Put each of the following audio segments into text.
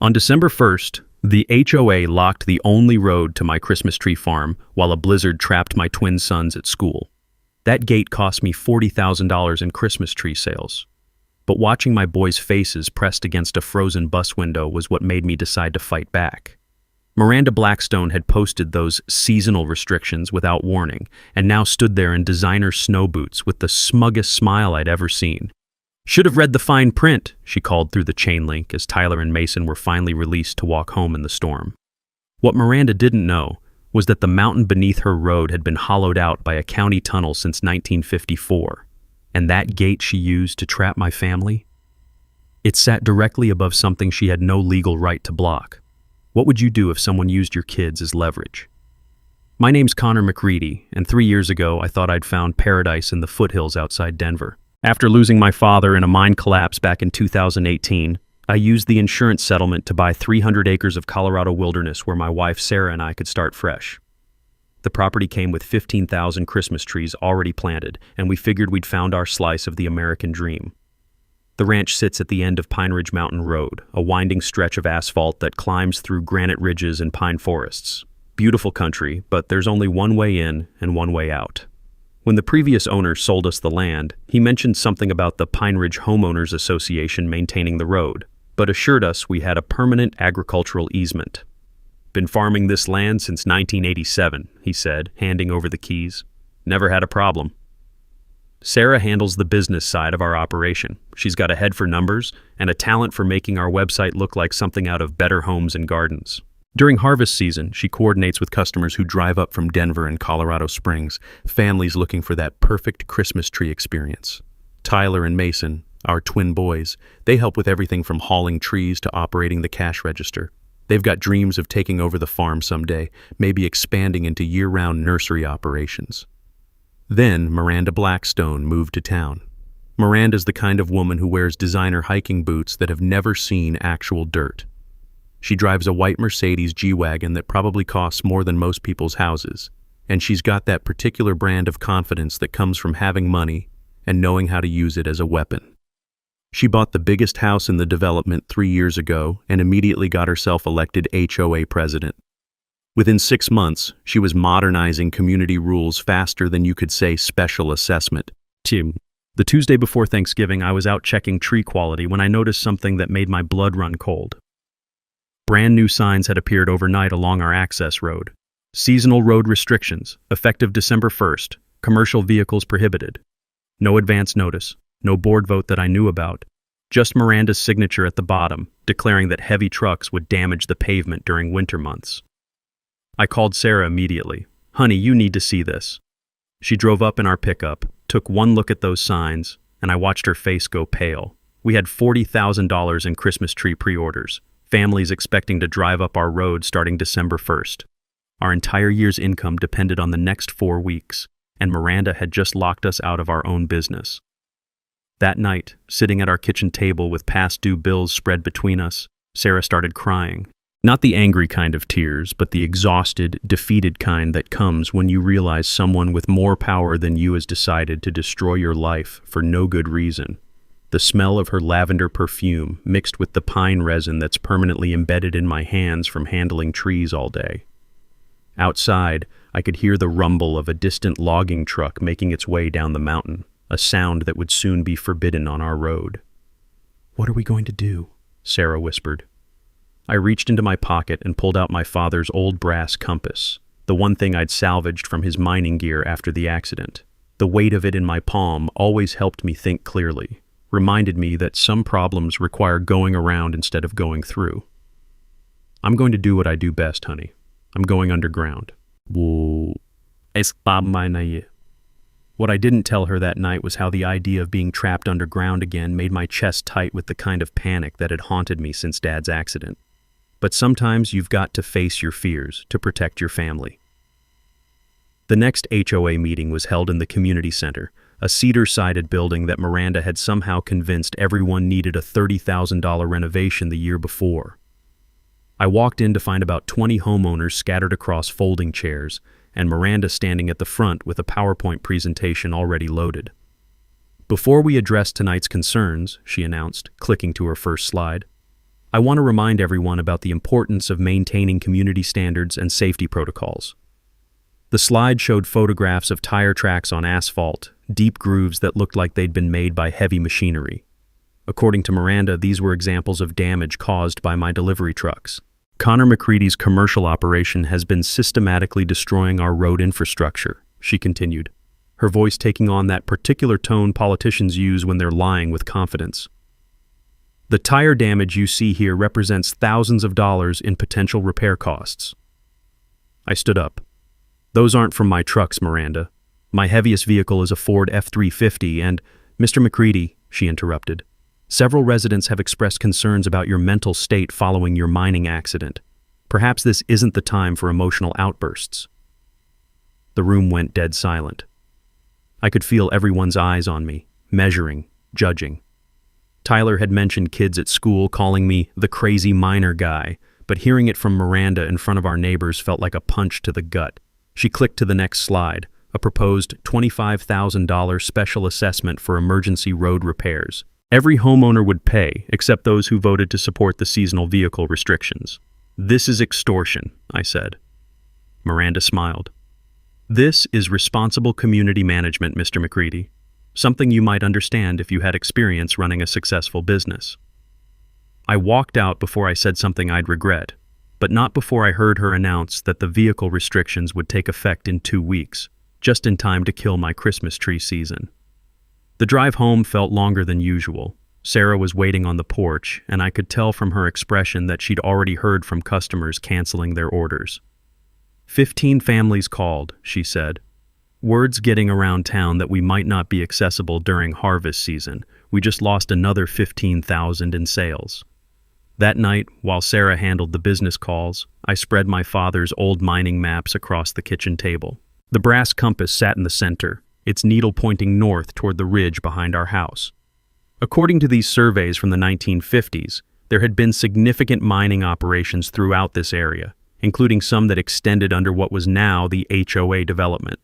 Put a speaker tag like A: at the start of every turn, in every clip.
A: On December 1st, the HOA locked the only road to my Christmas tree farm while a blizzard trapped my twin sons at school. That gate cost me $40,000 in Christmas tree sales. But watching my boys' faces pressed against a frozen bus window was what made me decide to fight back. Miranda Blackstone had posted those seasonal restrictions without warning and now stood there in designer snow boots with the smuggest smile I'd ever seen. "Should have read the fine print," she called through the chain link as Tyler and Mason were finally released to walk home in the storm. What Miranda didn't know was that the mountain beneath her road had been hollowed out by a county tunnel since 1954, and that gate she used to trap my family? It sat directly above something she had no legal right to block. What would you do if someone used your kids as leverage? My name's Connor McReady, and 3 years ago I thought I'd found paradise in the foothills outside Denver. After losing my father in a mine collapse back in 2018, I used the insurance settlement to buy 300 acres of Colorado wilderness where my wife Sarah and I could start fresh. The property came with 15,000 Christmas trees already planted, and we figured we'd found our slice of the American dream. The ranch sits at the end of Pine Ridge Mountain Road, a winding stretch of asphalt that climbs through granite ridges and pine forests. Beautiful country, but there's only one way in and one way out. When the previous owner sold us the land, he mentioned something about the Pine Ridge Homeowners Association maintaining the road, but assured us we had a permanent agricultural easement. "Been farming this land since 1987, he said, handing over the keys. "Never had a problem." Sarah handles the business side of our operation. She's got a head for numbers and a talent for making our website look like something out of Better Homes and Gardens. During harvest season, she coordinates with customers who drive up from Denver and Colorado Springs, families looking for that perfect Christmas tree experience. Tyler and Mason, our twin boys, they help with everything from hauling trees to operating the cash register. They've got dreams of taking over the farm someday, maybe expanding into year-round nursery operations. Then Miranda Blackstone moved to town. Miranda's the kind of woman who wears designer hiking boots that have never seen actual dirt. She drives a white Mercedes G-Wagon that probably costs more than most people's houses, and she's got that particular brand of confidence that comes from having money and knowing how to use it as a weapon. She bought the biggest house in the development 3 years ago and immediately got herself elected HOA president. Within 6 months, she was modernizing community rules faster than you could say special assessment.
B: Tim, the Tuesday before Thanksgiving, I was out checking tree quality when I noticed something that made my blood run cold. Brand new signs had appeared overnight along our access road. Seasonal road restrictions, effective December 1st, commercial vehicles prohibited. No advance notice, no board vote that I knew about, just Miranda's signature at the bottom, declaring that heavy trucks would damage the pavement during winter months. I called Sarah immediately. "Honey, you need to see this." She drove up in our pickup, took one look at those signs, and I watched her face go pale. We had $40,000 in Christmas tree pre-orders, families expecting to drive up our road starting December 1st. Our entire year's income depended on the next 4 weeks, and Miranda had just locked us out of our own business. That night, sitting at our kitchen table with past due bills spread between us, Sarah started crying. Not the angry kind of tears, but the exhausted, defeated kind that comes when you realize someone with more power than you has decided to destroy your life for no good reason. The smell of her lavender perfume mixed with the pine resin that's permanently embedded in my hands from handling trees all day. Outside, I could hear the rumble of a distant logging truck making its way down the mountain, a sound that would soon be forbidden on our road. "What are we going to do?" Sarah whispered. I reached into my pocket and pulled out my father's old brass compass, the one thing I'd salvaged from his mining gear after the accident. The weight of it in my palm always helped me think clearly, reminded me that some problems require going around instead of going through. "I'm going to do what I do best, honey. I'm going underground." What I didn't tell her that night was how the idea of being trapped underground again made my chest tight with the kind of panic that had haunted me since Dad's accident. But sometimes you've got to face your fears to protect your family. The next HOA meeting was held in the community center, a cedar-sided building that Miranda had somehow convinced everyone needed a $30,000 renovation the year before. I walked in to find about 20 homeowners scattered across folding chairs, and Miranda standing at the front with a PowerPoint presentation already loaded. "Before we address tonight's concerns," she announced, clicking to her first slide, I want to remind everyone about the importance of maintaining community standards and safety protocols. The slide showed photographs of tire tracks on asphalt, deep grooves that looked like they'd been made by heavy machinery. According to Miranda, these were examples of damage caused by my delivery trucks. Connor McCready's commercial operation has been systematically destroying our road infrastructure, she continued, her voice taking on that particular tone politicians use when they're lying with confidence. The tire damage you see here represents thousands of dollars in potential repair costs. I stood up. Those aren't from my trucks, Miranda. My heaviest vehicle is a Ford F-350 and, Mr. McCready, she interrupted, several residents have expressed concerns about your mental state following your mining accident. Perhaps this isn't the time for emotional outbursts. The room went dead silent. I could feel everyone's eyes on me, measuring, judging. Tyler had mentioned kids at school calling me the crazy miner guy, but hearing it from Miranda in front of our neighbors felt like a punch to the gut. She clicked to the next slide, a proposed $25,000 special assessment for emergency road repairs. Every homeowner would pay, except those who voted to support the seasonal vehicle restrictions. This is extortion, I said. Miranda smiled. This is responsible community management, Mr. McCready. Something you might understand if you had experience running a successful business. I walked out before I said something I'd regret, but not before I heard her announce that the vehicle restrictions would take effect in 2 weeks, just in time to kill my Christmas tree season. The drive home felt longer than usual. Sarah was waiting on the porch, and I could tell from her expression that she'd already heard from customers canceling their orders. 15 families called, she said. Word's getting around town that we might not be accessible during harvest season. We just lost another $15,000 in sales. That night, while Sarah handled the business calls, I spread my father's old mining maps across the kitchen table. The brass compass sat in the center, its needle pointing north toward the ridge behind our house. According to these surveys from the 1950s, there had been significant mining operations throughout this area, including some that extended under what was now the HOA development.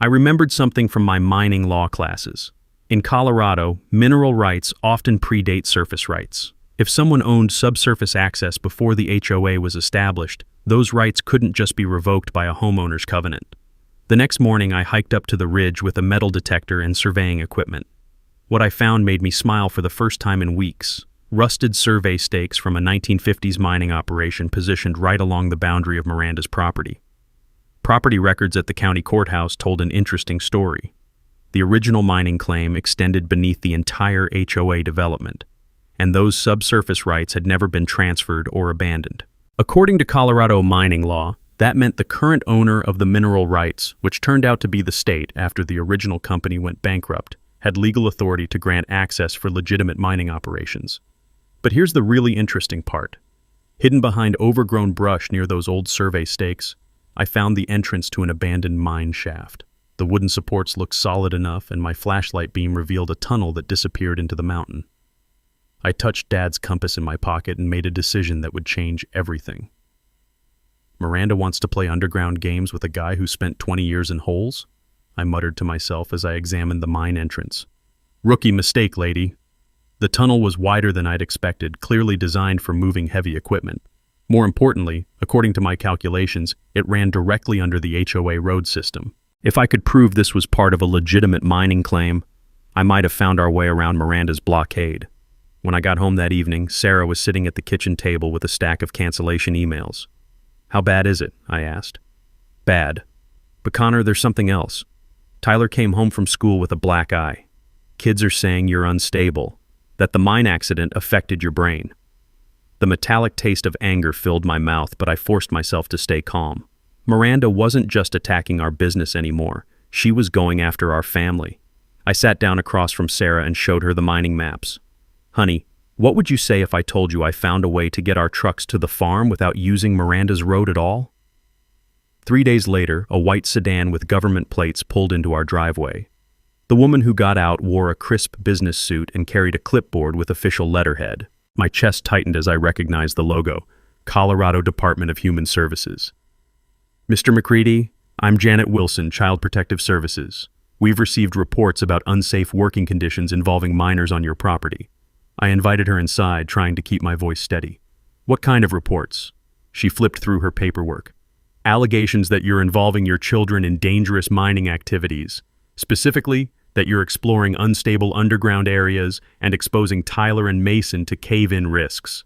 B: I remembered something from my mining law classes. In Colorado, mineral rights often predate surface rights. If someone owned subsurface access before the HOA was established, those rights couldn't just be revoked by a homeowner's covenant. The next morning, I hiked up to the ridge with a metal detector and surveying equipment. What I found made me smile for the first time in weeks. Rusted survey stakes from a 1950s mining operation positioned right along the boundary of Miranda's property. Property records at the county courthouse told an interesting story. The original mining claim extended beneath the entire HOA development, and those subsurface rights had never been transferred or abandoned. According to Colorado mining law, that meant the current owner of the mineral rights, which turned out to be the state after the original company went bankrupt, had legal authority to grant access for legitimate mining operations. But here's the really interesting part. Hidden behind overgrown brush near those old survey stakes, I found the entrance to an abandoned mine shaft. The wooden supports looked solid enough, and my flashlight beam revealed a tunnel that disappeared into the mountain. I touched Dad's compass in my pocket and made a decision that would change everything. Miranda wants to play underground games with a guy who spent 20 years in holes? I muttered to myself as I examined the mine entrance. Rookie mistake, lady. The tunnel was wider than I'd expected, clearly designed for moving heavy equipment. More importantly, according to my calculations, it ran directly under the HOA road system. If I could prove this was part of a legitimate mining claim, I might have found our way around Miranda's blockade. When I got home that evening, Sarah was sitting at the kitchen table with a stack of cancellation emails. How bad is it? I asked. Bad. But Connor, there's something else. Tyler came home from school with a black eye. Kids are saying you're unstable, that the mine accident affected your brain. The metallic taste of anger filled my mouth, but I forced myself to stay calm. Miranda wasn't just attacking our business anymore. She was going after our family. I sat down across from Sarah and showed her the mining maps. Honey, what would you say if I told you I found a way to get our trucks to the farm without using Miranda's road at all? 3 days later, a white sedan with government plates pulled into our driveway. The woman who got out wore a crisp business suit and carried a clipboard with official letterhead. My chest tightened as I recognized the logo, Colorado Department of Human Services. Mr. McCready, I'm Janet Wilson, Child Protective Services. We've received reports about unsafe working conditions involving minors on your property. I invited her inside, trying to keep my voice steady. What kind of reports? She flipped through her paperwork. Allegations that you're involving your children in dangerous mining activities. Specifically, that you're exploring unstable underground areas and exposing Tyler and Mason to cave-in risks.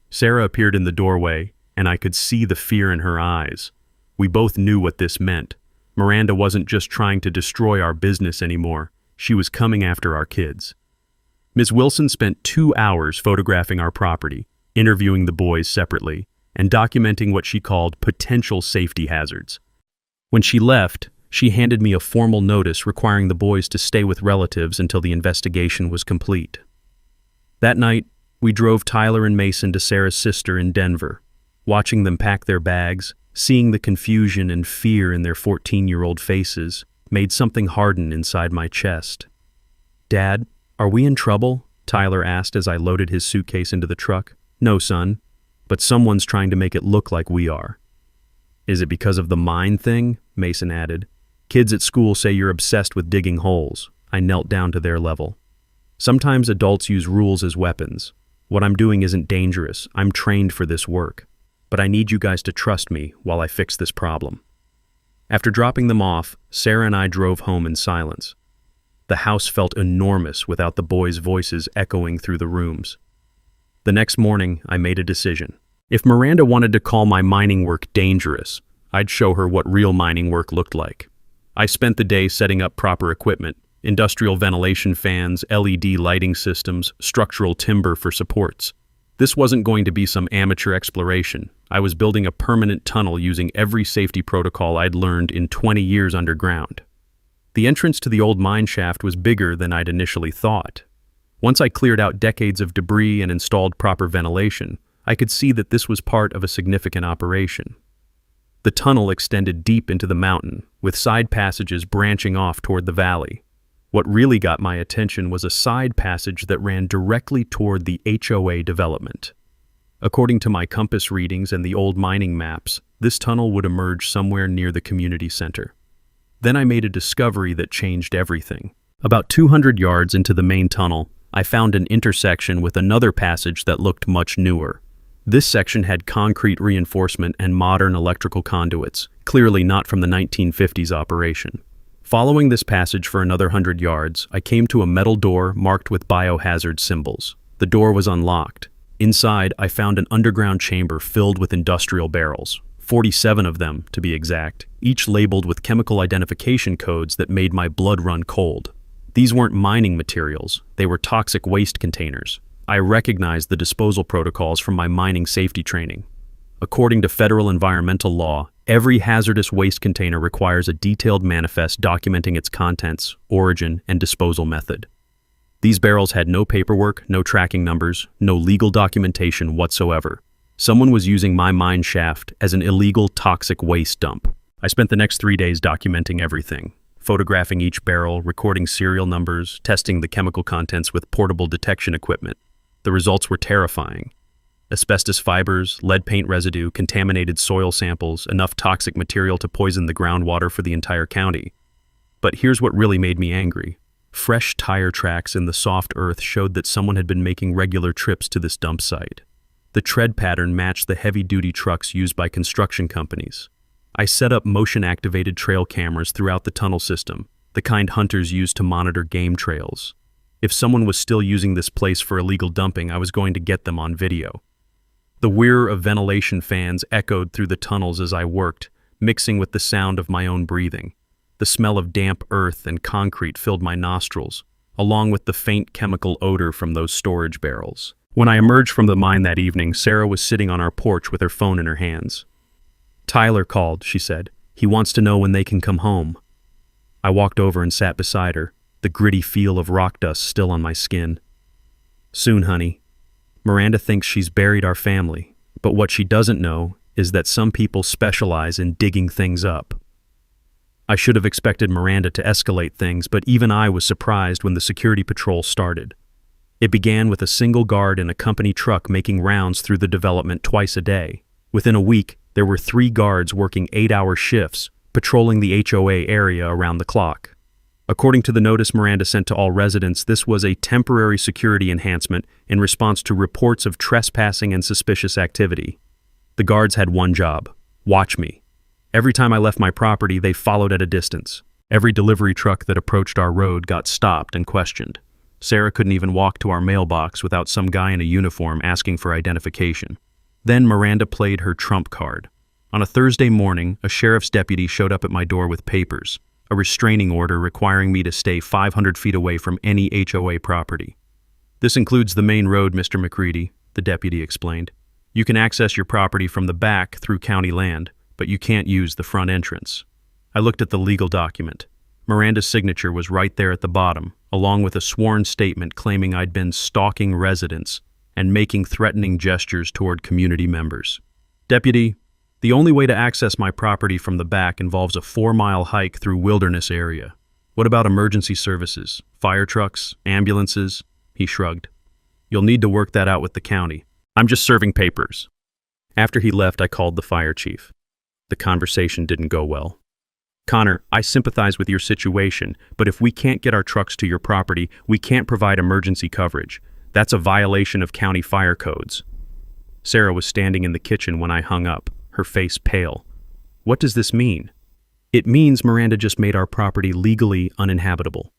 B: Sarah appeared in the doorway, and I could see the fear in her eyes. We both knew what this meant. Miranda wasn't just trying to destroy our business anymore. She was coming after our kids. Ms. Wilson spent 2 hours photographing our property, interviewing the boys separately, and documenting what she called potential safety hazards. When she left, she handed me a formal notice requiring the boys to stay with relatives until the investigation was complete. That night, we drove Tyler and Mason to Sarah's sister in Denver. Watching them pack their bags, seeing the confusion and fear in their 14-year-old faces, made something harden inside my chest. "Dad, are we in trouble?" Tyler asked as I loaded his suitcase into the truck. "No, son, but someone's trying to make it look like we are." "Is it because of the mine thing?" Mason added. "Kids at school say you're obsessed with digging holes." I knelt down to their level. "Sometimes adults use rules as weapons. What I'm doing isn't dangerous. I'm trained for this work. But I need you guys to trust me while I fix this problem." After dropping them off, Sarah and I drove home in silence. The house felt enormous without the boys' voices echoing through the rooms. The next morning, I made a decision. If Miranda wanted to call my mining work dangerous, I'd show her what real mining work looked like. I spent the day setting up proper equipment: industrial ventilation fans, LED lighting systems, structural timber for supports. This wasn't going to be some amateur exploration. I was building a permanent tunnel using every safety protocol I'd learned in 20 years underground. The entrance to the old mine shaft was bigger than I'd initially thought. Once I cleared out decades of debris and installed proper ventilation, I could see that this was part of a significant operation. The tunnel extended deep into the mountain, with side passages branching off toward the valley. What really got my attention was a side passage that ran directly toward the HOA development. According to my compass readings and the old mining maps, this tunnel would emerge somewhere near the community center. Then I made a discovery that changed everything. About 200 yards into the main tunnel, I found an intersection with another passage that looked much newer. This section had concrete reinforcement and modern electrical conduits, clearly not from the 1950s operation. Following this passage for another 100 yards, I came to a metal door marked with biohazard symbols. The door was unlocked. Inside, I found an underground chamber filled with industrial barrels, 47 of them to be exact, each labeled with chemical identification codes that made my blood run cold. These weren't mining materials, they were toxic waste containers. I recognized the disposal protocols from my mining safety training. According to federal environmental law, every hazardous waste container requires a detailed manifest documenting its contents, origin, and disposal method. These barrels had no paperwork, no tracking numbers, no legal documentation whatsoever. Someone was using my mine shaft as an illegal toxic waste dump. I spent the next 3 days documenting everything, photographing each barrel, recording serial numbers, testing the chemical contents with portable detection equipment. The results were terrifying. Asbestos fibers, lead paint residue, contaminated soil samples, enough toxic material to poison the groundwater for the entire county. But here's what really made me angry. Fresh tire tracks in the soft earth showed that someone had been making regular trips to this dump site. The tread pattern matched the heavy-duty trucks used by construction companies. I set up motion-activated trail cameras throughout the tunnel system, the kind hunters use to monitor game trails. If someone was still using this place for illegal dumping, I was going to get them on video. The whir of ventilation fans echoed through the tunnels as I worked, mixing with the sound of my own breathing. The smell of damp earth and concrete filled my nostrils, along with the faint chemical odor from those storage barrels. When I emerged from the mine that evening, Sarah was sitting on our porch with her phone in her hands. "Tyler called," she said. "He wants to know when they can come home." I walked over and sat beside her, the gritty feel of rock dust still on my skin. "Soon, honey. Miranda thinks she's buried our family, but what she doesn't know is that some people specialize in digging things up." I should have expected Miranda to escalate things, but even I was surprised when the security patrol started. It began with a single guard in a company truck making rounds through the development twice a day. Within a week, there were 3 guards working 8-hour shifts, patrolling the HOA area around the clock. According to the notice Miranda sent to all residents, this was a temporary security enhancement in response to reports of trespassing and suspicious activity. The guards had one job: watch me. Every time I left my property, they followed at a distance. Every delivery truck that approached our road got stopped and questioned. Sarah couldn't even walk to our mailbox without some guy in a uniform asking for identification. Then Miranda played her trump card. On a Thursday morning, a sheriff's deputy showed up at my door with papers, a restraining order requiring me to stay 500 feet away from any HOA property. "This includes the main road, Mr. McCready," the deputy explained. "You can access your property from the back through county land, but you can't use the front entrance." I looked at the legal document. Miranda's signature was right there at the bottom, along with a sworn statement claiming I'd been stalking residents and making threatening gestures toward community members. "Deputy, the only way to access my property from the back involves a 4-mile hike through wilderness area. What about emergency services, fire trucks, ambulances?" He shrugged. "You'll need to work that out with the county. I'm just serving papers." After he left, I called the fire chief. The conversation didn't go well. "Connor, I sympathize with your situation, but if we can't get our trucks to your property, we can't provide emergency coverage. That's a violation of county fire codes." Sarah was standing in the kitchen when I hung up, her face pale. "What does this mean?" "It means Miranda just made our property legally uninhabitable."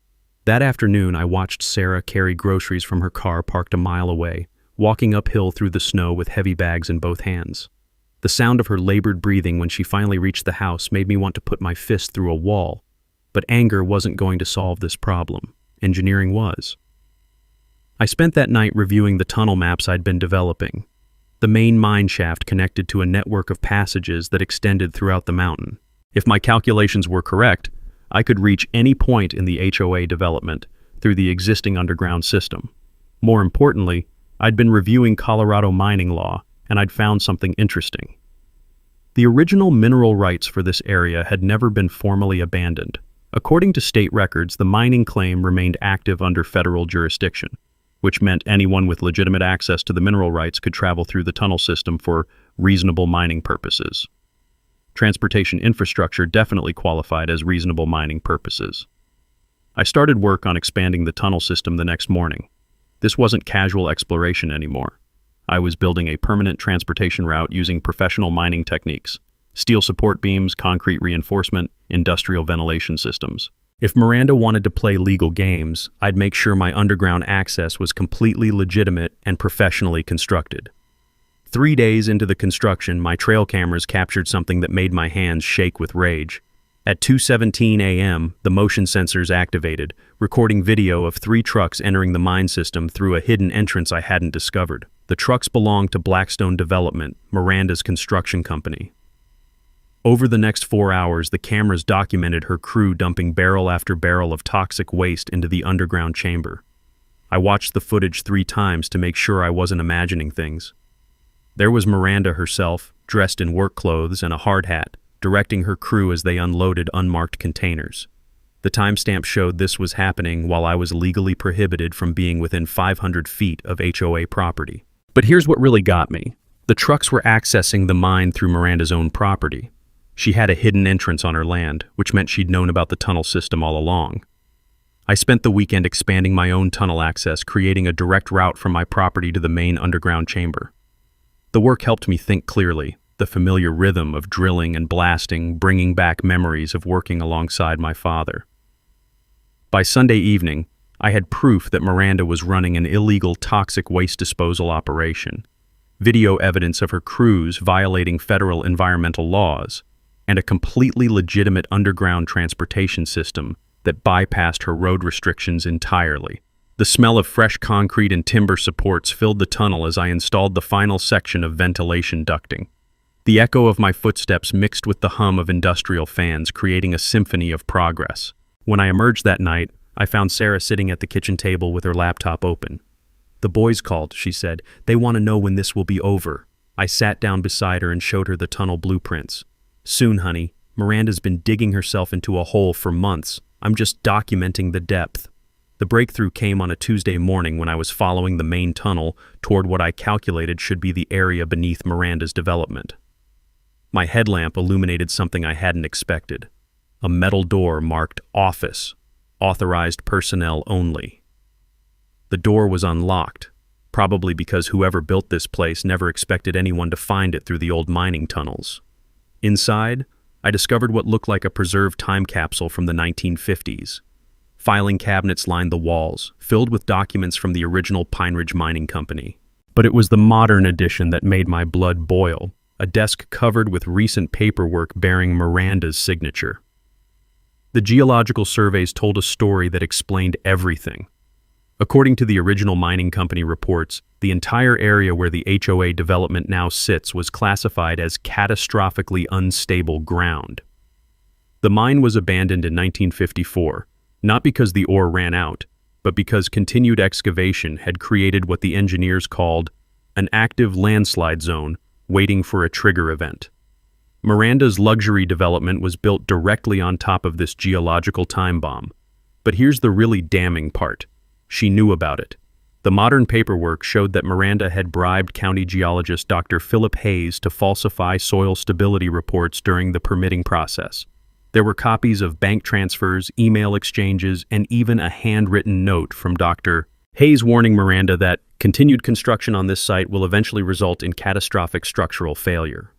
B: That afternoon, I watched Sarah carry groceries from her car parked a mile away, walking uphill through the snow with heavy bags in both hands. The sound of her labored breathing when she finally reached the house made me want to put my fist through a wall. But anger wasn't going to solve this problem. Engineering was. I spent that night reviewing the tunnel maps I'd been developing. The main mine shaft connected to a network of passages that extended throughout the mountain. If my calculations were correct, I could reach any point in the HOA development through the existing underground system. More importantly, I'd been reviewing Colorado mining law, and I'd found something interesting. The original mineral rights for this area had never been formally abandoned. According to state records, the mining claim remained active under federal jurisdiction, which meant anyone with legitimate access to the mineral rights could travel through the tunnel system for reasonable mining purposes. Transportation infrastructure definitely qualified as reasonable mining purposes. I started work on expanding the tunnel system the next morning. This wasn't casual exploration anymore. I was building a permanent transportation route using professional mining techniques: steel support beams, concrete reinforcement, industrial ventilation systems. If Miranda wanted to play legal games, I'd make sure my underground access was completely legitimate and professionally constructed. 3 days into the construction, my trail cameras captured something that made my hands shake with rage. At 2:17 a.m., the motion sensors activated, recording video of 3 trucks entering the mine system through a hidden entrance I hadn't discovered. The trucks belonged to Blackstone Development, Miranda's construction company. Over the next 4 hours, the cameras documented her crew dumping barrel after barrel of toxic waste into the underground chamber. I watched the footage 3 times to make sure I wasn't imagining things. There was Miranda herself, dressed in work clothes and a hard hat, directing her crew as they unloaded unmarked containers. The timestamp showed this was happening while I was legally prohibited from being within 500 feet of HOA property. But here's what really got me. The trucks were accessing the mine through Miranda's own property. She had a hidden entrance on her land, which meant she'd known about the tunnel system all along. I spent the weekend expanding my own tunnel access, creating a direct route from my property to the main underground chamber. The work helped me think clearly, the familiar rhythm of drilling and blasting bringing back memories of working alongside my father. By Sunday evening, I had proof that Miranda was running an illegal toxic waste disposal operation, video evidence of her crews violating federal environmental laws, and a completely legitimate underground transportation system that bypassed her road restrictions entirely. The smell of fresh concrete and timber supports filled the tunnel as I installed the final section of ventilation ducting. The echo of my footsteps mixed with the hum of industrial fans, creating a symphony of progress. When I emerged that night, I found Sarah sitting at the kitchen table with her laptop open. "The boys called," she said. "They want to know when this will be over." I sat down beside her and showed her the tunnel blueprints. "Soon, honey. Miranda's been digging herself into a hole for months. I'm just documenting the depth." The breakthrough came on a Tuesday morning when I was following the main tunnel toward what I calculated should be the area beneath Miranda's development. My headlamp illuminated something I hadn't expected: a metal door marked "Office." authorized personnel only. The door was unlocked, probably because whoever built this place never expected anyone to find it through the old mining tunnels. Inside, I discovered what looked like a preserved time capsule from the 1950s. Filing cabinets lined the walls, filled with documents from the original Pine Ridge Mining Company. But it was the modern edition that made my blood boil, a desk covered with recent paperwork bearing Miranda's signature. The geological surveys told a story that explained everything. According to the original mining company reports, the entire area where the HOA development now sits was classified as catastrophically unstable ground. The mine was abandoned in 1954, not because the ore ran out, but because continued excavation had created what the engineers called an active landslide zone waiting for a trigger event. Miranda's luxury development was built directly on top of this geological time bomb. But here's the really damning part. She knew about it. The modern paperwork showed that Miranda had bribed county geologist Dr. Philip Hayes to falsify soil stability reports during the permitting process. There were copies of bank transfers, email exchanges, and even a handwritten note from Dr. Hayes warning Miranda that continued construction on this site will eventually result in catastrophic structural failure.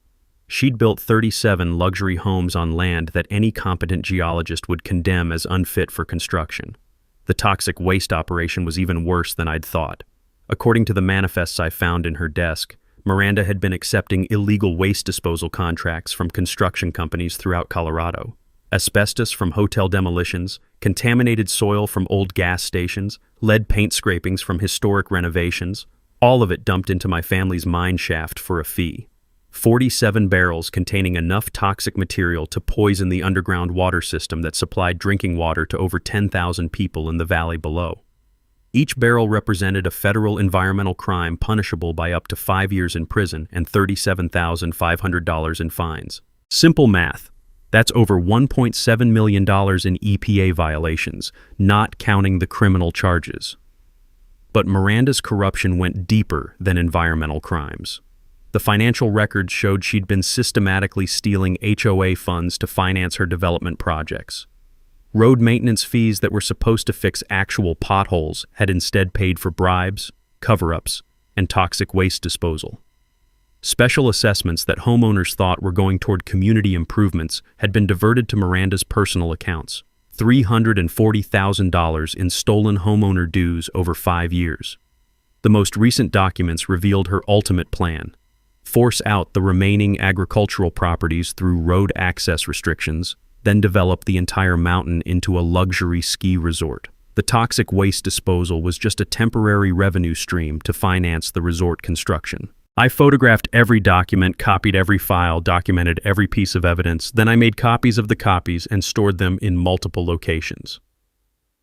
B: She'd built 37 luxury homes on land that any competent geologist would condemn as unfit for construction. The toxic waste operation was even worse than I'd thought. According to the manifests I found in her desk, Miranda had been accepting illegal waste disposal contracts from construction companies throughout Colorado. Asbestos from hotel demolitions, contaminated soil from old gas stations, lead paint scrapings from historic renovations, all of it dumped into my family's mine shaft for a fee. 47 barrels containing enough toxic material to poison the underground water system that supplied drinking water to over 10,000 people in the valley below. Each barrel represented a federal environmental crime punishable by up to 5 years in prison and $37,500 in fines. Simple math. That's over $1.7 million in EPA violations, not counting the criminal charges. But Miranda's corruption went deeper than environmental crimes. The financial records showed she'd been systematically stealing HOA funds to finance her development projects. Road maintenance fees that were supposed to fix actual potholes had instead paid for bribes, cover-ups, and toxic waste disposal. Special assessments that homeowners thought were going toward community improvements had been diverted to Miranda's personal accounts. $340,000 in stolen homeowner dues over 5 years. The most recent documents revealed her ultimate plan: force out the remaining agricultural properties through road access restrictions, then develop the entire mountain into a luxury ski resort. The toxic waste disposal was just a temporary revenue stream to finance the resort construction. I photographed every document, copied every file, documented every piece of evidence, then I made copies of the copies and stored them in multiple locations.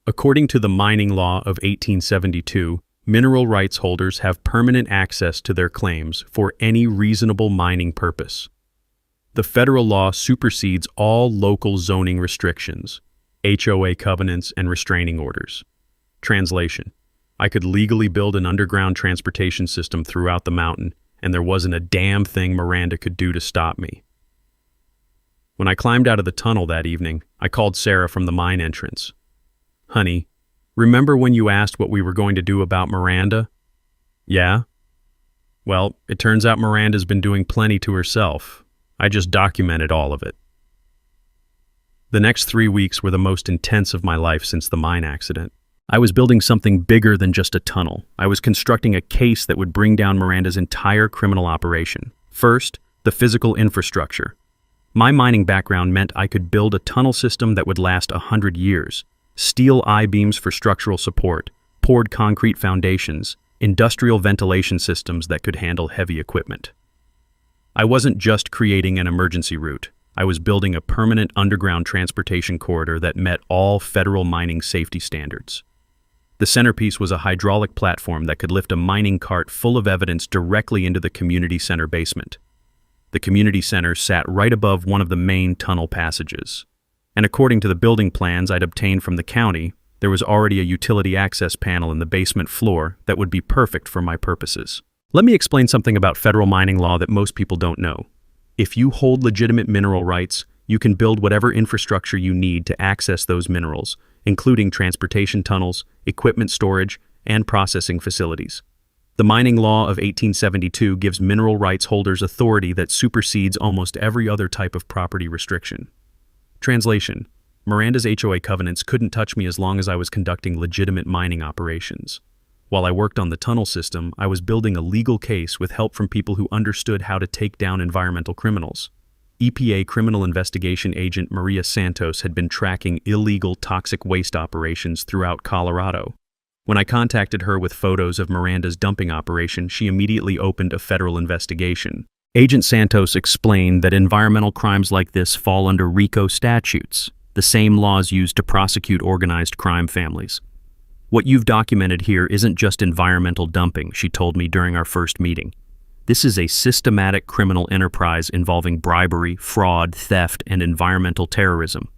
B: According to the mining law of 1872, mineral rights holders have permanent access to their claims for any reasonable mining purpose. The federal law supersedes all local zoning restrictions, HOA covenants, and restraining orders. Translation: I could legally build an underground transportation system throughout the mountain, and there wasn't a damn thing Miranda could do to stop me. When I climbed out of the tunnel that evening, I called Sarah from the mine entrance. "Honey, remember when you asked what we were going to do about Miranda?" "Yeah." "Well, it turns out Miranda's been doing plenty to herself. I just documented all of it." The next 3 weeks were the most intense of my life since the mine accident. I was building something bigger than just a tunnel. I was constructing a case that would bring down Miranda's entire criminal operation. First, the physical infrastructure. My mining background meant I could build a tunnel system that would last 100 years. Steel I-beams for structural support, poured concrete foundations, industrial ventilation systems that could handle heavy equipment. I wasn't just creating an emergency route. I was building a permanent underground transportation corridor that met all federal mining safety standards. The centerpiece was a hydraulic platform that could lift a mining cart full of evidence directly into the community center basement. The community center sat right above one of the main tunnel passages. And according to the building plans I'd obtained from the county, there was already a utility access panel in the basement floor that would be perfect for my purposes. Let me explain something about federal mining law that most people don't know. If you hold legitimate mineral rights,
A: you can build whatever infrastructure you need to access those minerals, including transportation tunnels, equipment storage, and processing facilities. The mining law of 1872 gives mineral rights holders authority that supersedes almost every other type of property restriction. Translation: Miranda's HOA covenants couldn't touch me as long as I was conducting legitimate mining operations. While I worked on the tunnel system, I was building a legal case with help from people who understood how to take down environmental criminals. EPA criminal investigation agent Maria Santos had been tracking illegal toxic waste operations throughout Colorado. When I contacted her with photos of Miranda's dumping operation, she immediately opened a federal investigation. Agent Santos explained that environmental crimes like this fall under RICO statutes, the same laws used to prosecute organized crime families. What you've documented here isn't just environmental dumping, she told me during our first meeting. This is a systematic criminal enterprise involving bribery, fraud, theft, and environmental terrorism.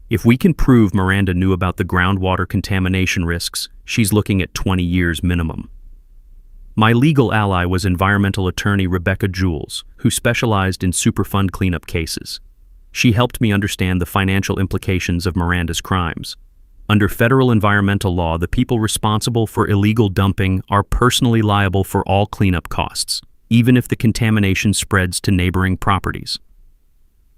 A: If we can prove Miranda knew about the groundwater contamination risks, she's looking at 20 years minimum. My legal ally was environmental attorney Rebecca Jules, who specialized in Superfund cleanup cases. She helped me understand the financial implications of Miranda's crimes. Under federal environmental law, the people responsible for illegal dumping are personally liable for all cleanup costs, even if the contamination spreads to neighboring properties.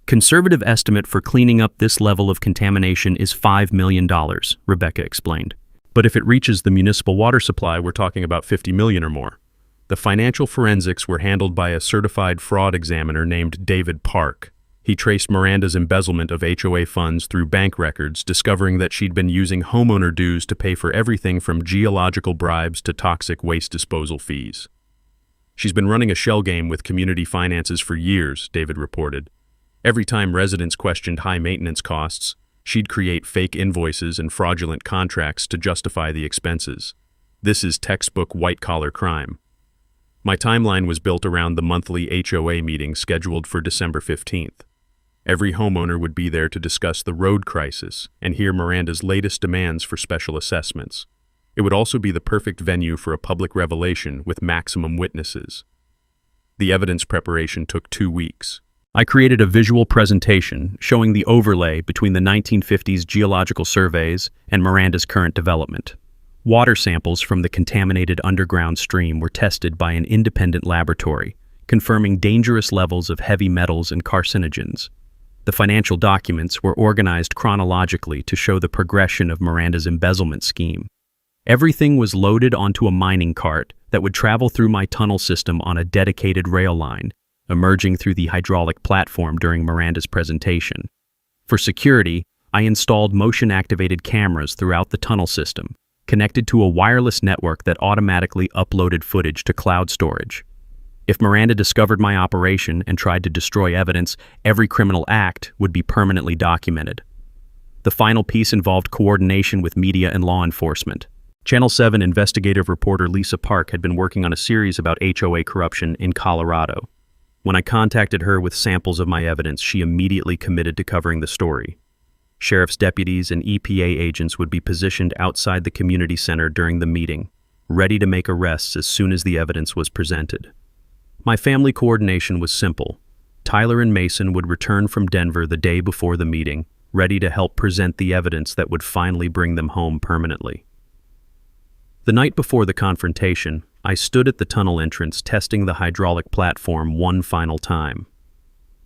A: Conservative estimate for cleaning up this level of contamination is $5 million, Rebecca explained. But if it reaches the municipal water supply, we're talking about $50 million or more. The financial forensics were handled by a certified fraud examiner named David Park. He traced Miranda's embezzlement of HOA funds through bank records, discovering that she'd been using homeowner dues to pay for everything from geological bribes to toxic waste disposal fees. She's been running a shell game with community finances for years, David reported. Every time residents questioned high maintenance costs, she'd create fake invoices and fraudulent contracts to justify the expenses. This is textbook white-collar crime. My timeline was built around the monthly HOA meeting scheduled for December 15th. Every homeowner would be there to discuss the road crisis and hear Miranda's latest demands for special assessments. It would also be the perfect venue for a public revelation with maximum witnesses. The evidence preparation took 2 weeks. I created a visual presentation showing the overlay between the 1950s geological surveys and Miranda's current development. Water samples from the contaminated underground stream were tested by an independent laboratory, confirming dangerous levels of heavy metals and carcinogens. The financial documents were organized chronologically to show the progression of Miranda's embezzlement scheme. Everything was loaded onto a mining cart that would travel through my tunnel system on a dedicated rail line, emerging through the hydraulic platform during Miranda's presentation. For security, I installed motion-activated cameras throughout the tunnel system, connected to a wireless network that automatically uploaded footage to cloud storage. If Miranda discovered my operation and tried to destroy evidence, every criminal act would be permanently documented. The final piece involved coordination with media and law enforcement. Channel 7 investigative reporter Lisa Park had been working on a series about HOA corruption in Colorado. When I contacted her with samples of my evidence, she immediately committed to covering the story. Sheriff's deputies and EPA agents would be positioned outside the community center during the meeting, ready to make arrests as soon as the evidence was presented. My family coordination was simple. Tyler and Mason would return from Denver the day before the meeting, ready to help present the evidence that would finally bring them home permanently. The night before the confrontation, I stood at the tunnel entrance testing the hydraulic platform one final time.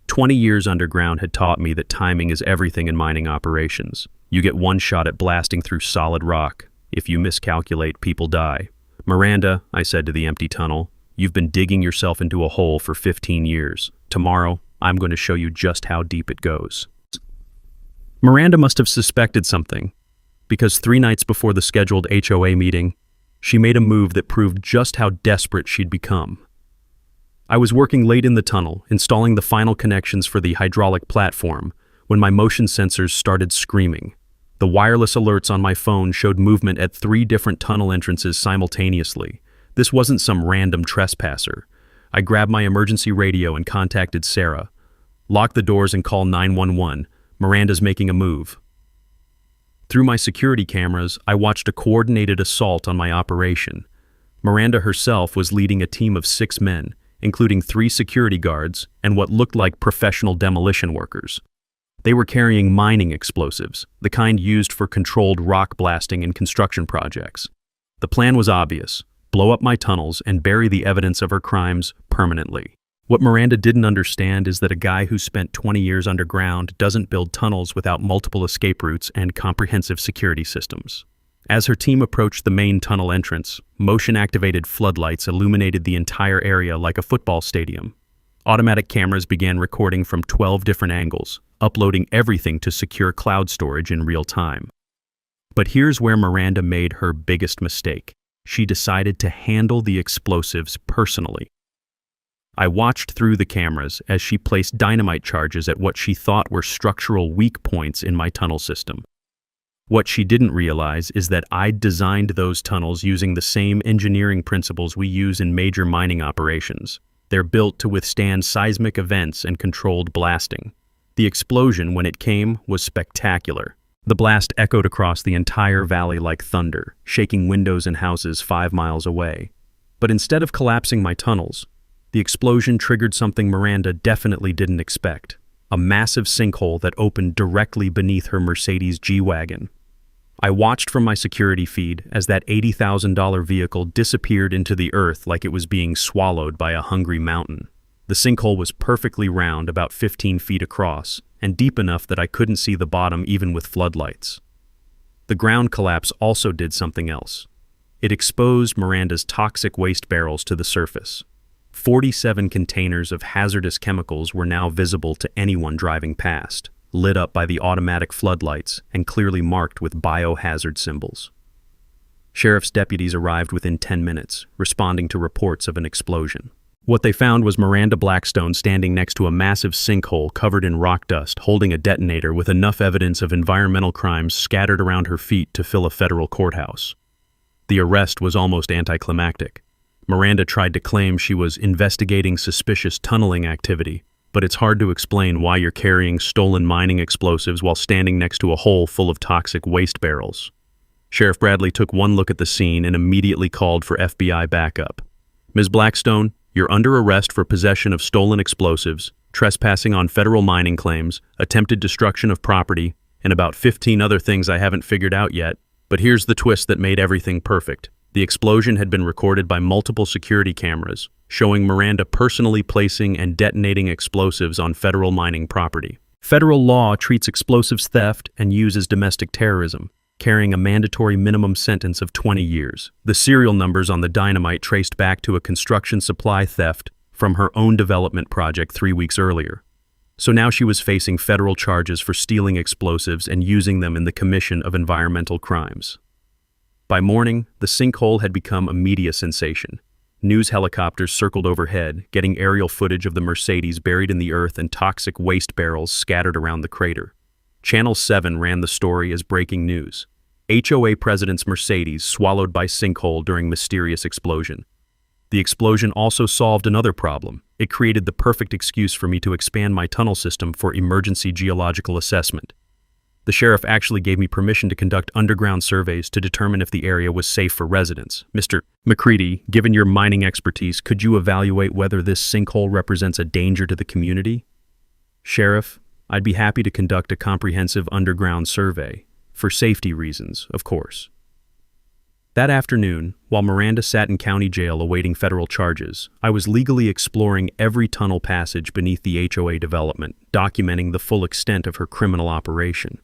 A: 20 years underground had taught me that timing is everything in mining operations. You get one shot at blasting through solid rock. If you miscalculate, people die. Miranda, I said to the empty tunnel, you've been digging yourself into a hole for 15 years. Tomorrow, I'm going to show you just how deep it goes. Miranda must have suspected something, because 3 nights before the scheduled HOA meeting, she made a move that proved just how desperate she'd become. I was working late in the tunnel, installing the final connections for the hydraulic platform, when my motion sensors started screaming. The wireless alerts on my phone showed movement at 3 different tunnel entrances simultaneously. This wasn't some random trespasser. I grabbed my emergency radio and contacted Sarah. Lock the doors and call 911. Miranda's making a move. Through my security cameras, I watched a coordinated assault on my operation. Miranda herself was leading a team of 6 men, including 3 security guards and what looked like professional demolition workers.
B: They were carrying mining explosives, the kind used for controlled rock blasting in construction projects. The plan was obvious: blow up my tunnels and bury the evidence of her crimes permanently. What Miranda didn't understand is that a guy who spent 20 years underground doesn't build tunnels without multiple escape routes and comprehensive security systems. As her team approached the main tunnel entrance, motion-activated floodlights illuminated the entire area like a football stadium. Automatic cameras began recording from 12 different angles, uploading everything to secure cloud storage in real time. But here's where Miranda made her biggest mistake. She decided to handle the explosives personally. I watched through the cameras as she placed dynamite charges at what she thought were structural weak points in my tunnel system. What she didn't realize is that I'd designed those tunnels using the same engineering principles we use in major mining operations. They're built to withstand seismic events and controlled blasting. The explosion, when it came, was spectacular. The blast echoed across the entire valley like thunder, shaking windows and houses 5 miles away. But instead of collapsing my tunnels, the explosion triggered something Miranda definitely didn't expect: a massive sinkhole that opened directly beneath her Mercedes G-Wagon. I watched from my security feed as that $80,000 vehicle disappeared into the earth like it was being swallowed by a hungry mountain. The sinkhole was perfectly round, about 15 feet across, and deep enough that I couldn't see the bottom even with floodlights. The ground collapse also did something else. It exposed Miranda's toxic waste barrels to the surface. 47 containers of hazardous chemicals were now visible to anyone driving past, lit up by the automatic floodlights and clearly marked with biohazard symbols. Sheriff's deputies arrived within 10 minutes, responding to reports of an explosion. What they found was Miranda Blackstone standing next to a massive sinkhole covered in rock dust, holding a detonator with enough evidence of environmental crimes scattered around her feet to fill a federal courthouse. The arrest was almost anticlimactic. Miranda tried to claim she was investigating suspicious tunneling activity, but it's hard to explain why you're carrying stolen mining explosives while standing next to a hole full of toxic waste barrels. Sheriff Bradley took one look at the scene and immediately called for FBI backup. Ms. Blackstone, you're under arrest for possession of stolen explosives, trespassing on federal mining claims, attempted destruction of property, and about 15 other things I haven't figured out yet. But here's the twist that made everything perfect. The explosion had been recorded by multiple security cameras, showing Miranda personally placing and detonating explosives on federal mining property. Federal law treats explosives theft and use as domestic terrorism, carrying a mandatory minimum sentence of 20 years. The serial numbers on the dynamite traced back to a construction supply theft from her own development project 3 weeks earlier. So now she was facing federal charges for stealing explosives and using them in the commission of environmental crimes. By morning, the sinkhole had become a media sensation. News helicopters circled overhead, getting aerial footage of the Mercedes buried in the earth and toxic waste barrels scattered around the crater. Channel 7 ran the story as breaking news. HOA president's Mercedes swallowed by sinkhole during mysterious explosion. The explosion also solved another problem. It created the perfect excuse for me to expand my tunnel system for emergency geological assessment. The sheriff actually gave me permission to conduct underground surveys to determine if the area was safe for residents. Mr. McCready, given your mining expertise, could you evaluate whether this sinkhole represents a danger to the community? Sheriff, I'd be happy to conduct a comprehensive underground survey, for safety reasons, of course. That afternoon, while Miranda sat in county jail awaiting federal charges, I was legally exploring every tunnel passage beneath the HOA development, documenting the full extent of her criminal operation.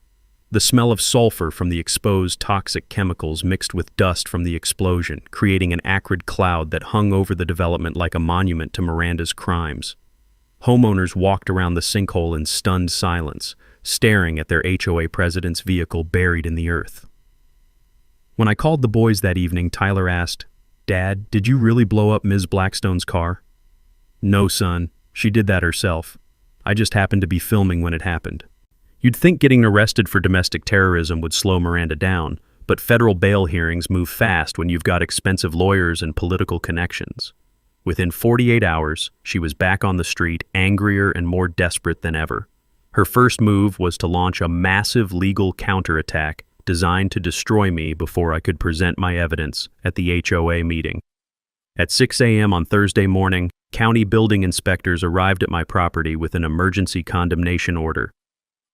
B: The smell of sulfur from the exposed toxic chemicals mixed with dust from the explosion, creating an acrid cloud that hung over the development like a monument to Miranda's crimes. Homeowners walked around the sinkhole in stunned silence, staring at their HOA president's vehicle buried in the earth. When I called the boys that evening, Tyler asked, "Dad, did you really blow up Ms. Blackstone's car?" "No, son. She did that herself. I just happened to be filming when it happened." You'd think getting arrested for domestic terrorism would slow Miranda down, but federal bail hearings move fast when you've got expensive lawyers and political connections. Within 48 hours, she was back on the street, angrier and more desperate than ever. Her first move was to launch a massive legal counterattack designed to destroy me before I could present my evidence at the HOA meeting. At 6 a.m. on Thursday morning, county building inspectors arrived at my property with an emergency condemnation order.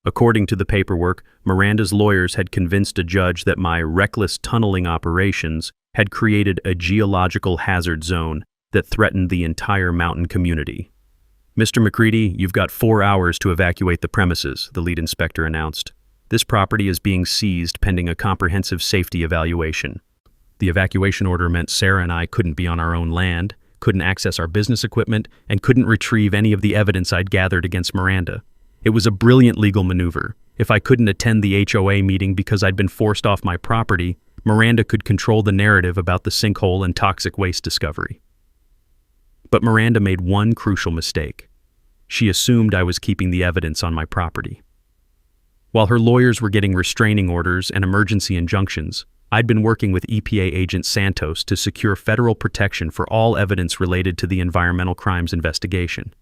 B: According to the paperwork, Miranda's lawyers had convinced a judge that my reckless tunneling operations had created a geological hazard zone that threatened the entire mountain community. "Mr. McCready, you've got 4 hours to evacuate the premises," the lead inspector announced. "This property is being seized pending a comprehensive safety evaluation." The evacuation order meant Sarah and I couldn't be on our own land, couldn't access our business equipment, and couldn't retrieve any of the evidence I'd gathered against Miranda. It was a brilliant legal maneuver. If I couldn't attend the HOA meeting because I'd been forced off my property, Miranda could control the narrative about the sinkhole and toxic waste discovery. But Miranda made one crucial mistake. She assumed I was keeping the evidence on my property. While her lawyers were getting restraining orders and emergency injunctions, I'd been working with EPA agent Santos to secure federal protection for all evidence related to the environmental crimes investigation.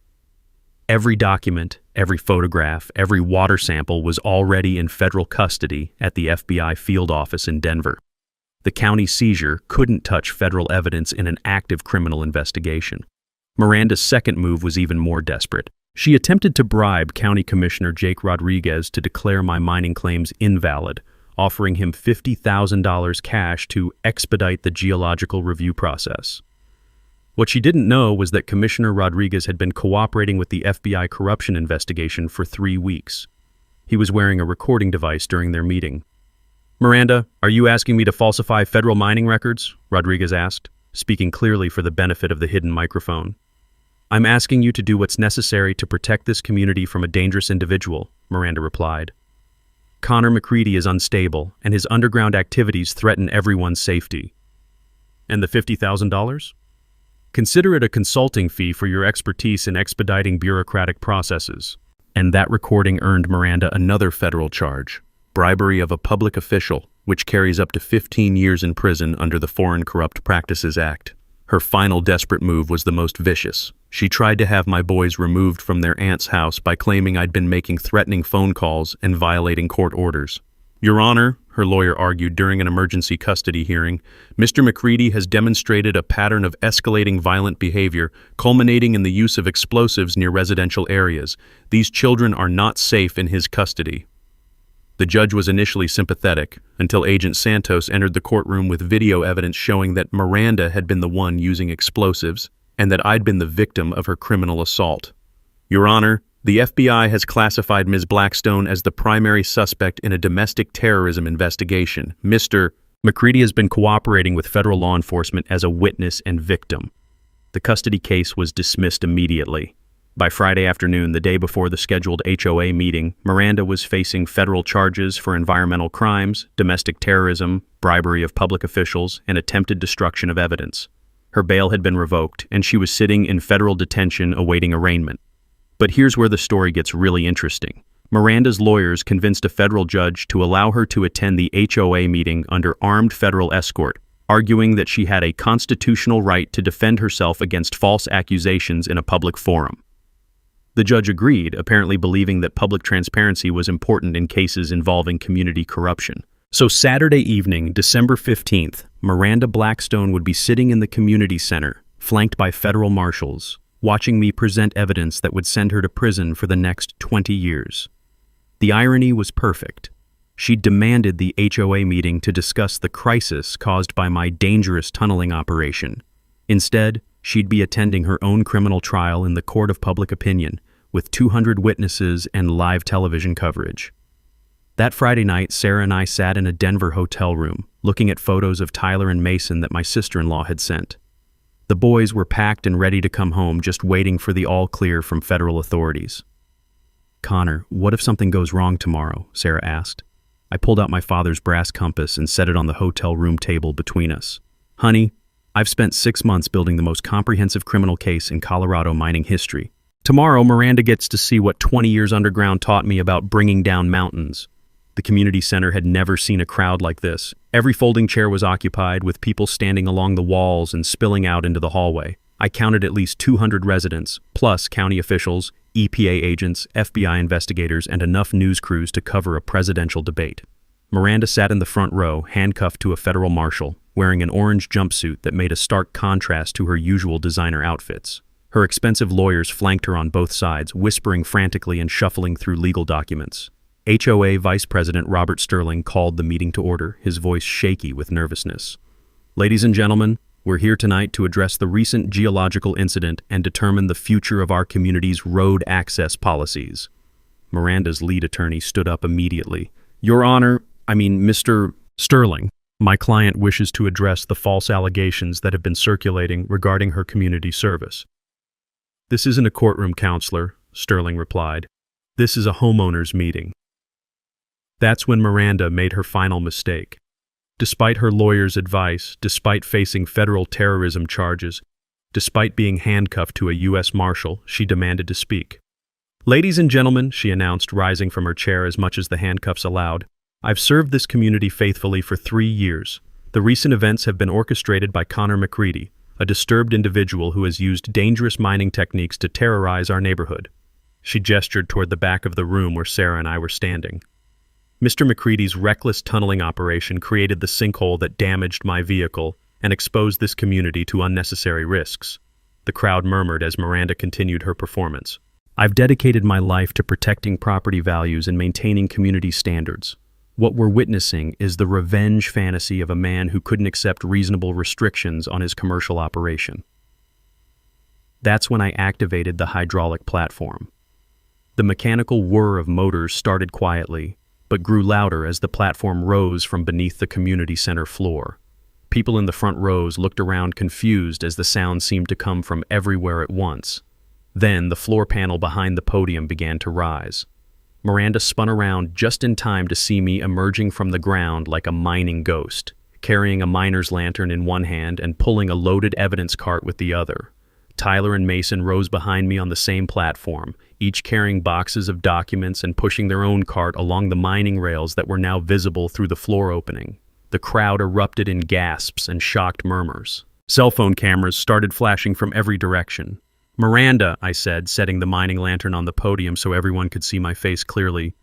B: Every document, every photograph, every water sample was already in federal custody at the FBI field office in Denver. The county seizure couldn't touch federal evidence in an active criminal investigation. Miranda's second move was even more desperate. She attempted to bribe County Commissioner Jake Rodriguez to declare my mining claims invalid, offering him $50,000 cash to expedite the geological review process. What she didn't know was that Commissioner Rodriguez had been cooperating with the FBI corruption investigation for 3 weeks. He was wearing a recording device during their meeting. "Miranda, are you asking me to falsify federal mining records?" Rodriguez asked, speaking clearly for the benefit of the hidden microphone. "I'm asking you to do what's necessary to protect this community from a dangerous individual," Miranda replied. "Connor McCready is unstable, and his underground activities threaten everyone's safety." "And the $50,000? "Consider it a consulting fee for your expertise in expediting bureaucratic processes." And that recording earned Miranda another federal charge, bribery of a public official, which carries up to 15 years in prison under the Foreign Corrupt Practices Act. Her final desperate move was the most vicious. She tried to have my boys removed from their aunt's house by claiming I'd been making threatening phone calls and violating court orders. "Your Honor," her lawyer argued during an emergency custody hearing, "Mr. McCready has demonstrated a pattern of escalating violent behavior, culminating in the use of explosives near residential areas. These children are not safe in his custody." The judge was initially sympathetic, until Agent Santos entered the courtroom with video evidence showing that Miranda had been the one using explosives, and that I'd been the victim of her criminal assault. "Your Honor, the FBI has classified Ms. Blackstone as the primary suspect in a domestic terrorism investigation. Mr. McCready has been cooperating with federal law enforcement as a witness and victim." The custody case was dismissed immediately. By Friday afternoon, the day before the scheduled HOA meeting, Miranda was facing federal charges for environmental crimes, domestic terrorism, bribery of public officials, and attempted destruction of evidence. Her bail had been revoked, and she was sitting in federal detention awaiting arraignment. But here's where the story gets really interesting. Miranda's lawyers convinced a federal judge to allow her to attend the HOA meeting under armed federal escort, arguing that she had a constitutional right to defend herself against false accusations in a public forum. The judge agreed, apparently believing that public transparency was important in cases involving community corruption. So Saturday evening, December 15th, Miranda Blackstone would be sitting in the community center, flanked by federal marshals, watching me present evidence that would send her to prison for the next 20 years. The irony was perfect. She demanded the HOA meeting to discuss the crisis caused by my dangerous tunneling operation. Instead, she'd be attending her own criminal trial in the court of public opinion, with 200 witnesses and live television coverage. That Friday night, Sarah and I sat in a Denver hotel room, looking at photos of Tyler and Mason that my sister-in-law had sent. The boys were packed and ready to come home, just waiting for the all-clear from federal authorities. "Connor, what if something goes wrong tomorrow?" Sarah asked. I pulled out my father's brass compass and set it on the hotel room table between us. "Honey, I've spent 6 months building the most comprehensive criminal case in Colorado mining history. Tomorrow, Miranda gets to see what 20 years underground taught me about bringing down mountains." The community center had never seen a crowd like this. Every folding chair was occupied, with people standing along the walls and spilling out into the hallway. I counted at least 200 residents, plus county officials, EPA agents, FBI investigators, and enough news crews to cover a presidential debate. Miranda sat in the front row, handcuffed to a federal marshal, wearing an orange jumpsuit that made a stark contrast to her usual designer outfits. Her expensive lawyers flanked her on both sides, whispering frantically and shuffling through legal documents. HOA Vice President Robert Sterling called the meeting to order, his voice shaky with nervousness. Ladies and gentlemen, we're here tonight to address the recent geological incident and determine the future of our community's road access policies. Miranda's lead attorney stood up immediately. Your Honor, Mr. Sterling, my client wishes to address the false allegations that have been circulating regarding her community service. This isn't a courtroom, counselor, Sterling replied. This is a homeowners meeting. That's when Miranda made her final mistake. Despite her lawyer's advice, despite facing federal terrorism charges, despite being handcuffed to a U.S. Marshal, she demanded to speak. Ladies and gentlemen, she announced, rising from her chair as much as the handcuffs allowed, I've served this community faithfully for 3 years. The recent events have been orchestrated by Connor McCready, a disturbed individual who has used dangerous mining techniques to terrorize our neighborhood. She gestured toward the back of the room where Sarah and I were standing. Mr. McCready's reckless tunneling operation created the sinkhole that damaged my vehicle and exposed this community to unnecessary risks. The crowd murmured as Miranda continued her performance. I've dedicated my life to protecting property values and maintaining community standards. What we're witnessing is the revenge fantasy of a man who couldn't accept reasonable restrictions on his commercial operation. That's when I activated the hydraulic platform. The mechanical whir of motors started quietly, but grew louder as the platform rose from beneath the community center floor. People in the front rows looked around confused as the sound seemed to come from everywhere at once. Then the floor panel behind the podium began to rise. Miranda spun around just in time to see me emerging from the ground like a mining ghost, carrying a miner's lantern in one hand and pulling a loaded evidence cart with the other. Tyler and Mason rose behind me on the same platform, each carrying boxes of documents and pushing their own cart along the mining rails that were now visible through the floor opening. The crowd erupted in gasps and shocked murmurs. Cell phone cameras started flashing from every direction. Miranda, I said, setting the mining lantern on the podium so everyone could see my face clearly.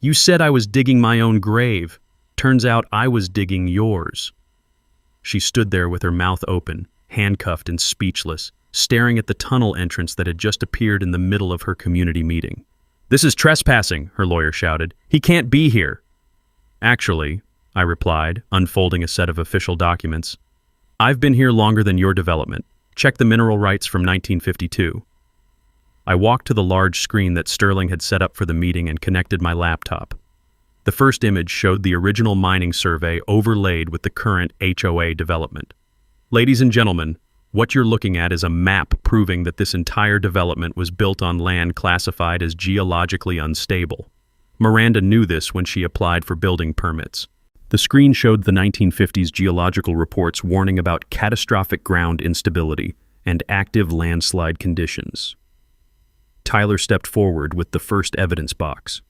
B: You said I was digging my own grave. Turns out I was digging yours. She stood there with her mouth open, handcuffed and speechless, staring at the tunnel entrance that had just appeared in the middle of her community meeting. This is trespassing, her lawyer shouted. He can't be here. Actually, I replied, unfolding a set of official documents, I've been here longer than your development. Check the mineral rights from 1952. I walked to the large screen that Sterling had set up for the meeting and connected my laptop. The first image showed the original mining survey overlaid with the current HOA development. Ladies and gentlemen, what you're looking at is a map proving that this entire development was built on land classified as geologically unstable. Miranda knew this when she applied for building permits. The screen showed the 1950s geological reports warning about catastrophic ground instability and active landslide conditions. Tyler stepped forward with the first evidence box.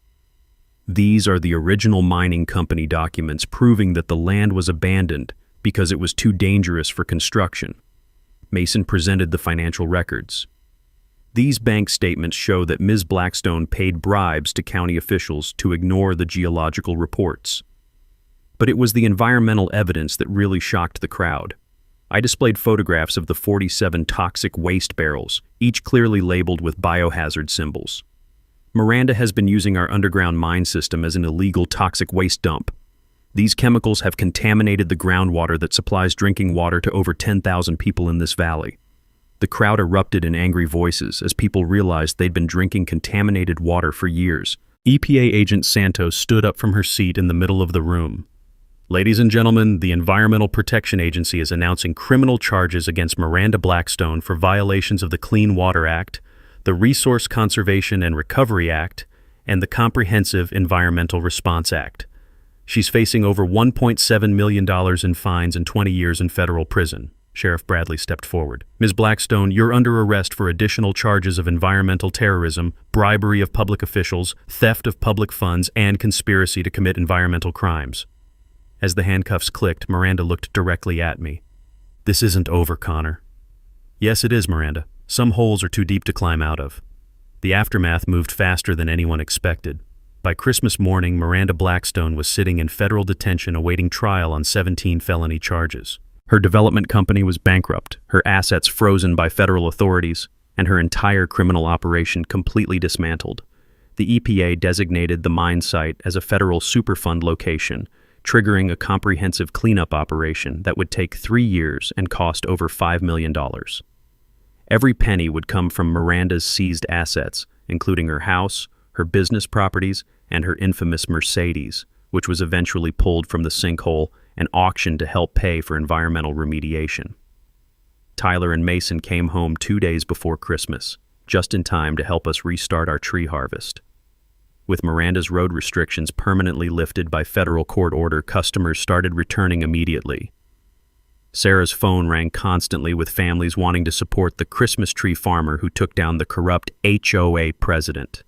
B: These are the original mining company documents proving that the land was abandoned because it was too dangerous for construction. Mason presented the financial records. These bank statements show that Ms. Blackstone paid bribes to county officials to ignore the geological reports. But it was the environmental evidence that really shocked the crowd. I displayed photographs of the 47 toxic waste barrels, each clearly labeled with biohazard symbols. Miranda has been using our underground mine system as an illegal toxic waste dump. These chemicals have contaminated the groundwater that supplies drinking water to over 10,000 people in this valley. The crowd erupted in angry voices as people realized they'd been drinking contaminated water for years. EPA agent Santos stood up from her seat in the middle of the room. Ladies and gentlemen, the Environmental Protection Agency is announcing criminal charges against Miranda Blackstone for violations of the Clean Water Act, the Resource Conservation and Recovery Act, and the Comprehensive Environmental Response Act. She's facing over $1.7 million in fines and 20 years in federal prison. Sheriff Bradley stepped forward. Ms. Blackstone, you're under arrest for additional charges of environmental terrorism, bribery of public officials, theft of public funds, and conspiracy to commit environmental crimes. As the handcuffs clicked, Miranda looked directly at me. This isn't over, Connor. Yes, it is, Miranda. Some holes are too deep to climb out of. The aftermath moved faster than anyone expected. By Christmas morning, Miranda Blackstone was sitting in federal detention awaiting trial on 17 felony charges. Her development company was bankrupt, her assets frozen by federal authorities, and her entire criminal operation completely dismantled. The EPA designated the mine site as a federal Superfund location, triggering a comprehensive cleanup operation that would take 3 years and cost over $5 million. Every penny would come from Miranda's seized assets, including her house, her business properties, and her infamous Mercedes, which was eventually pulled from the sinkhole and auctioned to help pay for environmental remediation. Tyler and Mason came home 2 days before Christmas, just in time to help us restart our tree harvest. With Miranda's road restrictions permanently lifted by federal court order, customers started returning immediately. Sarah's phone rang constantly with families wanting to support the Christmas tree farmer who took down the corrupt HOA president.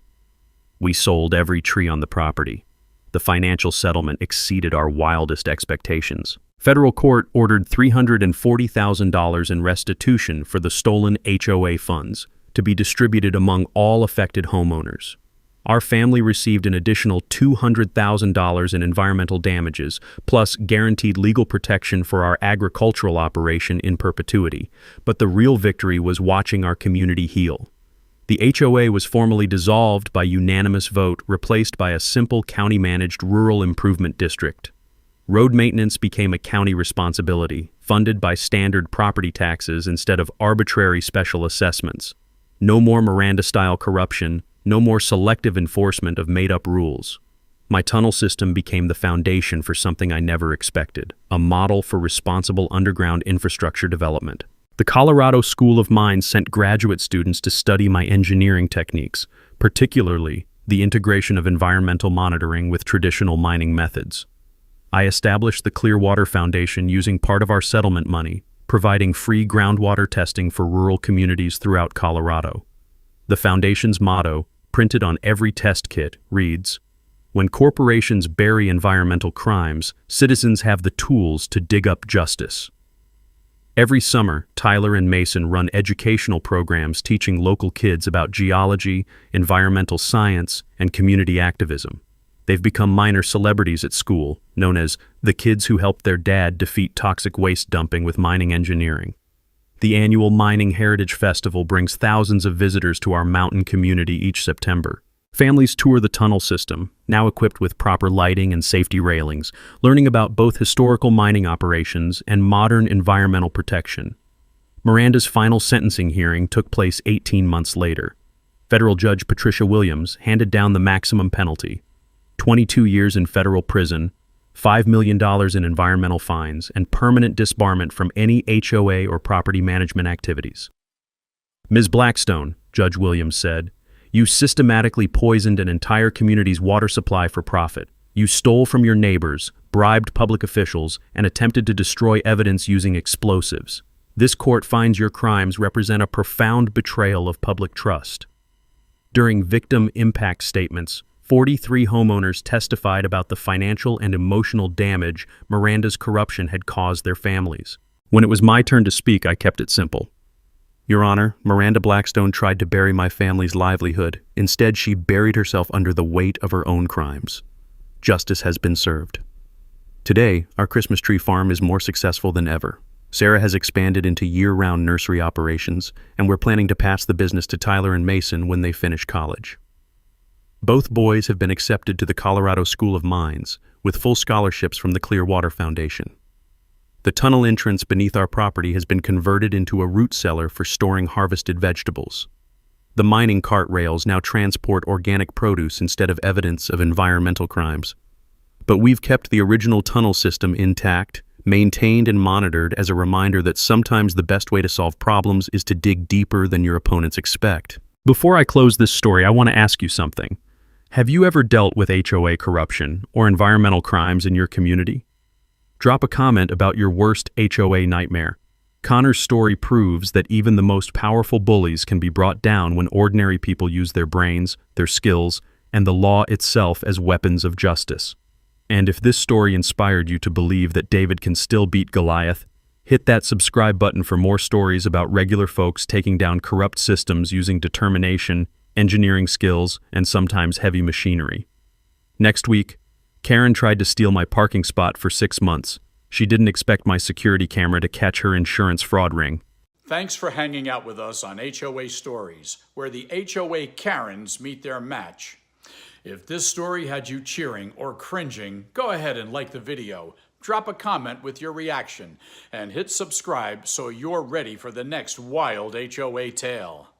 B: We sold every tree on the property. The financial settlement exceeded our wildest expectations. Federal court ordered $340,000 in restitution for the stolen HOA funds to be distributed among all affected homeowners. Our family received an additional $200,000 in environmental damages, plus guaranteed legal protection for our agricultural operation in perpetuity. But the real victory was watching our community heal. The HOA was formally dissolved by unanimous vote, replaced by a simple county-managed rural improvement district. Road maintenance became a county responsibility, funded by standard property taxes instead of arbitrary special assessments. No more Miranda-style corruption, no more selective enforcement of made-up rules. My tunnel system became the foundation for something I never expected, a model for responsible underground infrastructure development. The Colorado School of Mines sent graduate students to study my engineering techniques, particularly the integration of environmental monitoring with traditional mining methods. I established the Clearwater Foundation using part of our settlement money, providing free groundwater testing for rural communities throughout Colorado. The foundation's motto, printed on every test kit, reads, "When corporations bury environmental crimes, citizens have the tools to dig up justice." Every summer, Tyler and Mason run educational programs teaching local kids about geology, environmental science, and community activism. They've become minor celebrities at school, known as the kids who helped their dad defeat toxic waste dumping with mining engineering. The annual Mining Heritage Festival brings thousands of visitors to our mountain community each September. Families tour the tunnel system, now equipped with proper lighting and safety railings, learning about both historical mining operations and modern environmental protection. Miranda's final sentencing hearing took place 18 months later. Federal Judge Patricia Williams handed down the maximum penalty: 22 years in federal prison, $5 million in environmental fines, and permanent disbarment from any HOA or property management activities. "Ms. Blackstone," Judge Williams said, "you systematically poisoned an entire community's water supply for profit. You stole from your neighbors, bribed public officials, and attempted to destroy evidence using explosives. This court finds your crimes represent a profound betrayal of public trust." During victim impact statements, 43 homeowners testified about the financial and emotional damage Miranda's corruption had caused their families. When it was my turn to speak, I kept it simple. "Your Honor, Miranda Blackstone tried to bury my family's livelihood. Instead, she buried herself under the weight of her own crimes. Justice has been served." Today, our Christmas tree farm is more successful than ever. Sarah has expanded into year-round nursery operations, and we're planning to pass the business to Tyler and Mason when they finish college. Both boys have been accepted to the Colorado School of Mines, with full scholarships from the Clearwater Foundation. The tunnel entrance beneath our property has been converted into a root cellar for storing harvested vegetables. The mining cart rails now transport organic produce instead of evidence of environmental crimes. But we've kept the original tunnel system intact, maintained and monitored as a reminder that sometimes the best way to solve problems is to dig deeper than your opponents expect. Before I close this story, I want to ask you something. Have you ever dealt with HOA corruption or environmental crimes in your community? Drop a comment about your worst HOA nightmare. Connor's story proves that even the most powerful bullies can be brought down when ordinary people use their brains, their skills, and the law itself as weapons of justice. And if this story inspired you to believe that David can still beat Goliath, hit that subscribe button for more stories about regular folks taking down corrupt systems using determination, engineering skills, and sometimes heavy machinery. Next week, Karen tried to steal my parking spot for 6 months. She didn't expect my security camera to catch her insurance fraud ring.
C: Thanks for hanging out with us on HOA Stories, where the HOA Karens meet their match. If this story had you cheering or cringing, go ahead and like the video, drop a comment with your reaction, and hit subscribe so you're ready for the next wild HOA tale.